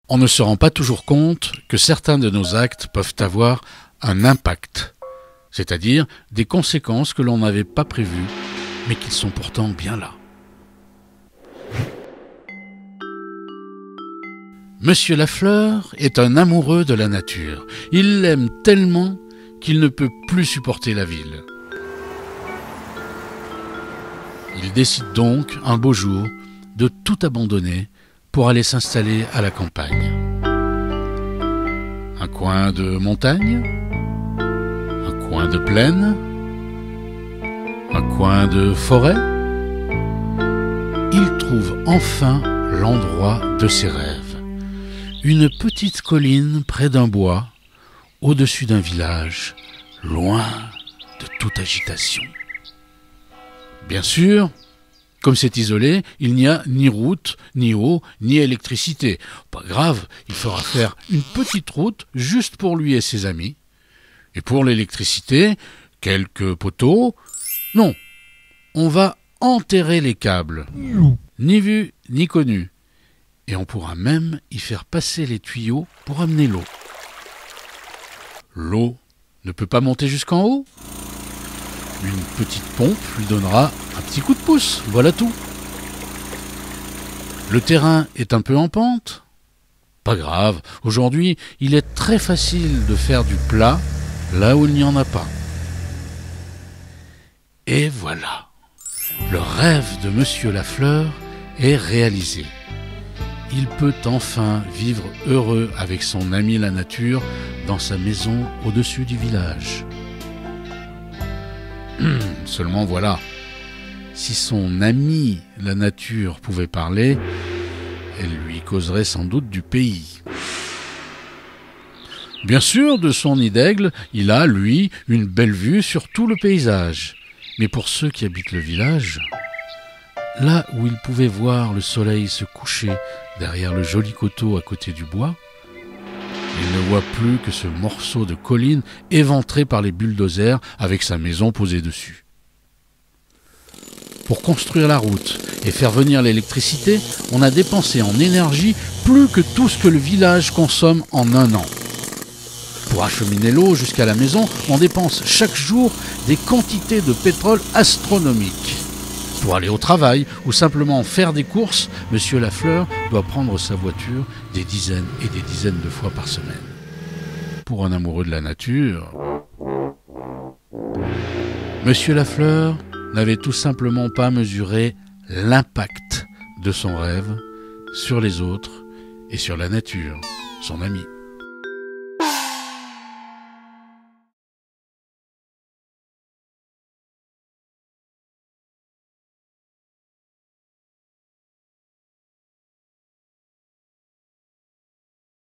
On ne se rend pas toujours compte que certains de nos actes peuvent avoir un impact, c'est-à-dire des conséquences que l'on n'avait pas prévues, mais qui sont pourtant bien là. Monsieur Lafleur est un amoureux de la nature. Il l'aime tellement qu'il ne peut plus supporter la ville. Il décide donc, un beau jour, de tout abandonner pour aller s'installer à la campagne. Un coin de montagne, un coin de plaine, un coin de forêt. Il trouve enfin l'endroit de ses rêves. Une petite colline près d'un bois, au-dessus d'un village, loin de toute agitation. Bien sûr, comme c'est isolé, il n'y a ni route, ni eau, ni électricité. Pas grave, il fera faire une petite route juste pour lui et ses amis. Et pour l'électricité, quelques poteaux. Non, on va enterrer les câbles. Ni vu, ni connu. Et on pourra même y faire passer les tuyaux pour amener l'eau. L'eau ne peut pas monter jusqu'en haut. Une petite pompe lui donnera un petit coup de pouce, voilà tout. Le terrain est un peu en pente. Pas grave, aujourd'hui, il est très facile de faire du plat là où il n'y en a pas. Et voilà, le rêve de Monsieur Lafleur est réalisé. Il peut enfin vivre heureux avec son ami la nature dans sa maison au-dessus du village. Seulement voilà, si son ami la nature pouvait parler, elle lui causerait sans doute du pays. Bien sûr, de son nid d'aigle, il a, lui, une belle vue sur tout le paysage. Mais pour ceux qui habitent le village, là où il pouvait voir le soleil se coucher derrière le joli coteau à côté du bois, il ne voit plus que ce morceau de colline éventré par les bulldozers avec sa maison posée dessus. Pour construire la route et faire venir l'électricité, on a dépensé en énergie plus que tout ce que le village consomme en un an. Pour acheminer l'eau jusqu'à la maison, on dépense chaque jour des quantités de pétrole astronomiques. Pour aller au travail ou simplement faire des courses, Monsieur Lafleur doit prendre sa voiture des dizaines et des dizaines de fois par semaine. Pour un amoureux de la nature, Monsieur Lafleur n'avait tout simplement pas mesuré l'impact de son rêve sur les autres et sur la nature, son ami.